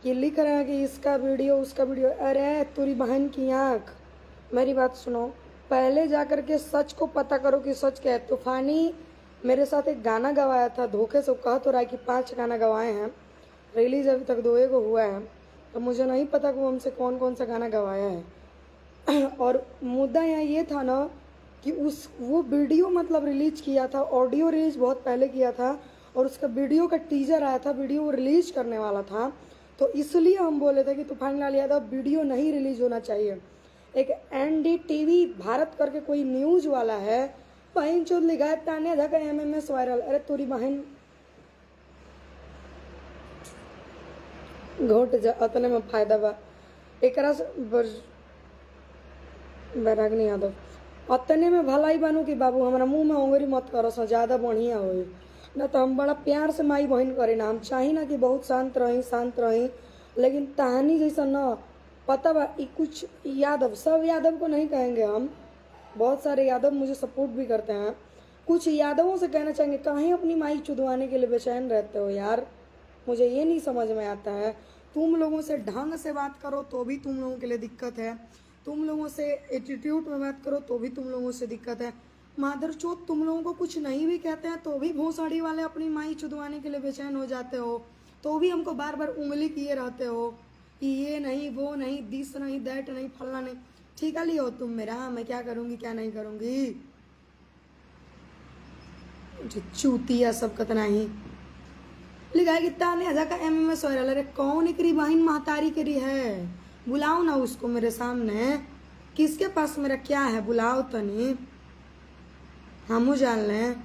ये लिख रहे हैं कि इसका वीडियो उसका वीडियो। अरे तुरी बहन की आँख, मेरी बात सुनो, पहले जा कर के सच को पता करो कि सच क्या है। तूफानी मेरे साथ एक गाना गवाया था धोखे से, कह तो रहा है कि 5 गाना गवाए हैं, रिलीज अभी तक 2 को हुआ है, तो मुझे नहीं पता कि वो हमसे कौन कौन सा गाना गवाया है। और मुद्दा यहाँ ये था ना कि वो वीडियो मतलब रिलीज किया था, ऑडियो रिलीज बहुत पहले किया था, और उसका वीडियो का टीजर आया था, वीडियो वो रिलीज करने वाला था, तो इसलिए हम बोले थे कि तूफान यादव वीडियो नहीं रिलीज होना चाहिए। एक NDTV भारत करके कोई न्यूज वाला है, बहन चोद लिखा है ताने धका MMS वायरल। अरे तोरी बहन घोट जा, अतने में फायदा बा एकरा से बैरागनी यादव, अतने में भलाई बनू कि बाबू हमारा मुंह में उंगली मत करो सो, ज्यादा बढ़िया हो ना। तो हम बड़ा प्यार से माई बहन करे ना, हम चाही ना कि बहुत शांत रही, लेकिन तहानी जैसा ना पता बा। कुछ यादव, सब यादव को नहीं कहेंगे हम, बहुत सारे यादव मुझे सपोर्ट भी करते हैं। कुछ यादवों से कहना चाहेंगे, कहीं अपनी माई चुदवाने के लिए बेचैन रहते हो यार, मुझे ये नहीं समझ में आता है। तुम लोगों से ढंग से बात करो तो भी तुम लोगों के लिए दिक्कत है, तुम लोगों से एटीट्यूड में बात करो तो भी तुम लोगों से दिक्कत है। मादरचोद तुम लोगों को कुछ नहीं भी कहते हैं तो भी भोसड़ी वाले अपनी माई चुदवाने के लिए बेचैन हो जाते हो, तो भी हमको बार बार उंगली किए रहते हो कि ये नहीं वो नहीं, दिस नहीं, दैट नहीं, फलना नहीं। ठीक है लियो तुम मेरा, मैं क्या करूंगी क्या नहीं करूंगी, चूतिया सब कतना ही लिखा है कि ताने हजा का MMS वायरल। अरे कौन एकरी बहन महतारी करी है, बुलाओ ना उसको मेरे सामने, किसके पास मेरा क्या है, बुलाओ तनी हमू जान लें।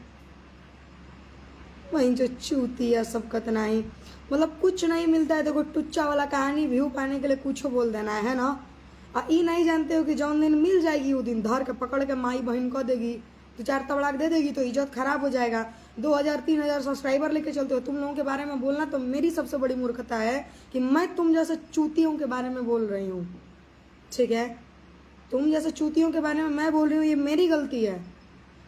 वहीं जो चूतिया सब कतना ही, मतलब कुछ नहीं मिलता है। देखो टुच्चा वाला कहानी व्यू पाने के लिए कुछ बोल देना है ना, और ये नहीं जानते हो कि जौन दिन मिल जाएगी वो दिन धर के पकड़ के माई बहन को देगी, 2-4 तबड़ाक दे देगी तो इज्जत खराब हो जाएगा। 2000-3000 सब्सक्राइबर लेके चलते हो, तुम लोगों के बारे में बोलना तो मेरी सबसे बड़ी मूर्खता है कि मैं तुम जैसे चूतियों के बारे में बोल रही हूँ, ठीक है, तुम जैसे चूतियों के बारे में मैं बोल रही हूँ, ये मेरी गलती है।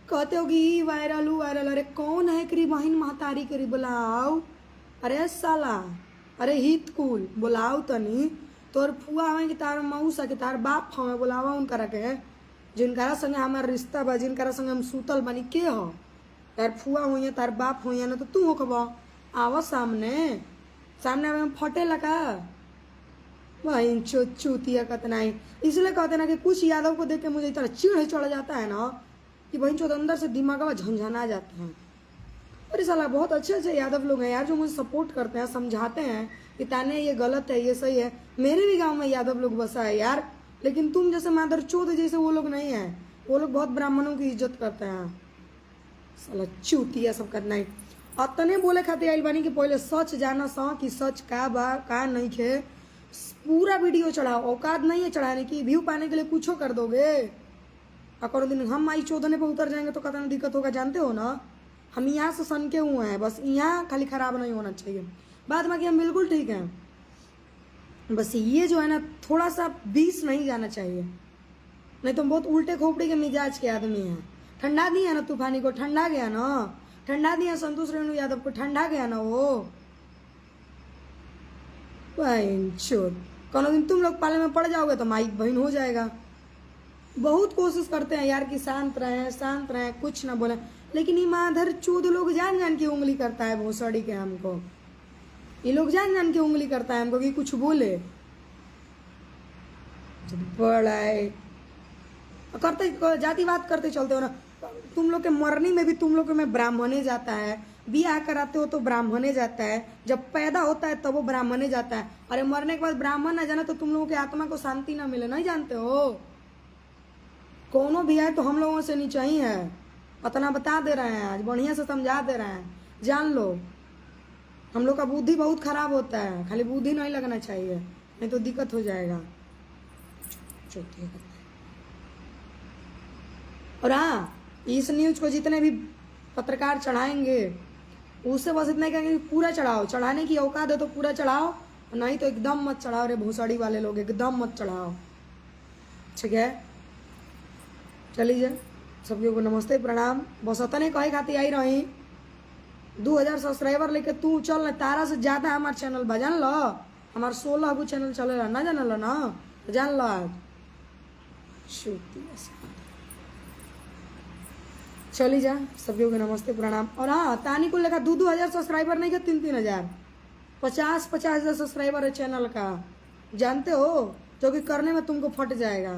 कहते हो कि वायरल वायरल, अरे कौन है करी बहन महतारी करी, बुलाओ। अरे साला, अरे हित कुल बुलाओ तनी, तोर फुआ हमें कि तार मऊसा कि तार बाप हमें बुलावा उनका रखे, जिनकरा संगे हमार रिश्ता बा, जिनकरा संगे हम सूतल बनी के हो, तार फुआ हुई तार बाप हुई ना, तो तू हो कब आवा सामने सामने में फटे लगा वही चूतिया कतना ही। इसलिए कहते ना कि कुछ यादव को देख के मुझे इतना चिढ़ चढ़ जाता है ना कि वही चौथ अंदर से दिमाग में झंझना जाते हैं। अरे साला बहुत अच्छे अच्छे यादव लोग हैं यार जो मुझे सपोर्ट करते हैं, समझाते हैं कि ताने ये गलत है ये सही है। मेरे भी गांव में यादव लोग बसा है यार, लेकिन तुम जैसे मादर चौथ जैसे वो लोग नहीं है, वो लोग बहुत ब्राह्मणों की इज्जत करते हैं। साला चूतिया सब करना ही अतने बोले खाते आइल बानी कि पहले सच जाना सा कि सच का बा का नहीं खे, पूरा वीडियो चढ़ाओ, औकात नहीं है चढ़ाने की, व्यू पाने के लिए कुछ कर दोगे। अगर दिन हम माई चौधने पर उतर जाएंगे तो कितना दिक्कत होगा जानते हो ना। हम यहाँ से सन के हुए हैं, बस यहाँ खाली खराब नहीं होना चाहिए, बाद बाकी हम बिल्कुल ठीक हैं। बस ये जो है ना थोड़ा सा 20 नहीं जाना चाहिए, नहीं तो बहुत उल्टे खोपड़ी के मिजाज के आदमी हैं। ठंडा दिया ना तूफानी को, ठंडा गया ना, ठंडा दिया संतोष रेणु यादव को, ठंडा गया ना वो। कोनो दिन तुम लोग पाले में पड़ जाओगे तो माई बहन हो जाएगा। बहुत कोशिश करते हैं यार कि शांत रहें कुछ ना बोले, लेकिन ये माधर चूद लोग जान जान के उंगली करता है भोसड़ी के हमको, ये लोग जान जान के उंगली करता है हमको कि कुछ बोले। बड़ा है करते जातिवाद करते चलते हो ना तुम लोग के मरनी में भी तुम लोग में ब्राह्मणे जाता है, बियाह कराते हो तो ब्राह्मणे जाता है, जब पैदा होता है तब वो ब्राह्मणे जाता है। अरे मरने के बाद ब्राह्मण ना जाना तो तुम लोगों की आत्मा को शांति ना मिले, नहीं जानते हो। कोनो भी है तो हम लोगों से नीचे ही है, अतना बता दे रहे हैं, आज बढ़िया से समझा दे रहे हैं, जान लो। हम लोग का बुद्धि बहुत खराब होता है, खाली बुद्धि नहीं लगना चाहिए, नहीं तो दिक्कत हो जाएगा। और हाँ, इस न्यूज को जितने भी पत्रकार चढ़ाएंगे उससे बस इतना कहेंगे पूरा चढ़ाओ, चढ़ाने की औकात है तो पूरा चढ़ाओ, नहीं तो एकदम मत चढ़ाओ रे भूसड़ी वाले लोग, एकदम मत चढ़ाओ, ठीक है। चलिए सभी को नमस्ते प्रणाम। बस अतने कहे खाती आई रही, 2000 सब्सक्राइबर लेके तू चल न, तारा से ज्यादा हमार चैनल बजान लो, हमार 16 गो चैनल चलेला ना जानला ना तो जान ला शुक्रिया चली जा सभी को नमस्ते प्रणाम। और हाँ तानी को लेकर 2-2 हजार सब्सक्राइबर नहीं क्या 3-3 हजार 50-50 हजार सब्सक्राइबर है चैनल का जानते हो जो कि करने में तुमको फट जाएगा।